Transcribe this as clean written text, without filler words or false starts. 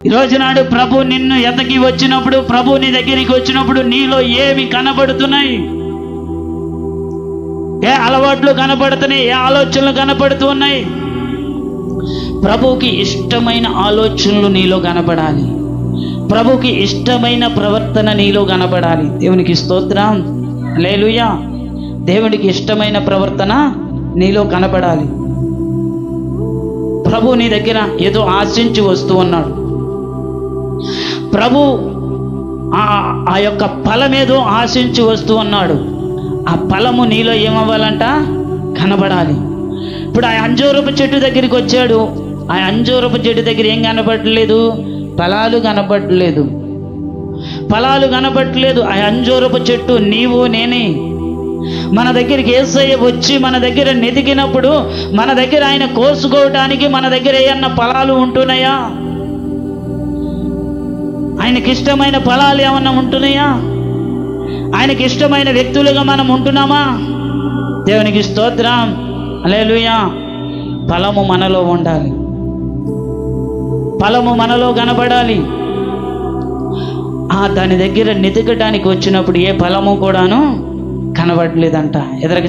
ఈరోజు నాడు ప్రభు నిన్ను ఎతకి వచ్చినప్పుడు, ప్రభు నీ దగ్గరికి వచ్చినప్పుడు నీలో ఏమి కనబడుతున్నాయి? ఏ అలవాట్లు కనబడుతున్నాయి? ఏ ఆలోచనలు కనబడుతూ ఉన్నాయి? ప్రభువుకి ఇష్టమైన ఆలోచనలు నీలో కనబడాలి. ప్రభువుకి ఇష్టమైన ప్రవర్తన నీలో కనబడాలి. దేవునికి స్తోత్రం, హల్లెలూయా. దేవునికి ఇష్టమైన ప్రవర్తన నీలో కనబడాలి. ప్రభు నీ దగ్గర ఏదో ఆశించి వస్తూ ఉన్నాడు. ప్రభు ఆ యొక్క ఫలం ఏదో ఆశించి వస్తూ ఉన్నాడు. ఆ ఫలము నీలో ఏమవ్వాలంట? కనబడాలి. ఇప్పుడు ఆ అంజూరపు చెట్టు దగ్గరికి వచ్చాడు. ఆ అంజూరపు చెట్టు దగ్గర ఏం కనబడలేదు? ఫలాలు కనబడలేదు. ఫలాలు కనబడలేదు. ఆ అంజూరపు చెట్టు నీవు నేనే. మన దగ్గరికి యేసయ్య వచ్చి మన దగ్గర నెదిగినప్పుడు మన దగ్గర ఆయన కోసుకోవటానికి మన దగ్గర ఏమన్నా ఫలాలు ఉంటున్నాయా? ఆయనకి ఇష్టమైన ఫలాలు ఏమన్నా ఉంటున్నాయా? ఆయనకి ఇష్టమైన వ్యక్తులుగా మనం ఉంటున్నామా? దేవునికి స్తోత్రం, హల్లెలూయా. ఫలము మనలో ఉండాలి. ఫలము మనలో కనబడాలి. దాని దగ్గర నెతకడానికి వచ్చినప్పుడు ఏ ఫలము కూడాను కనబడలేదంట. ఎదరికి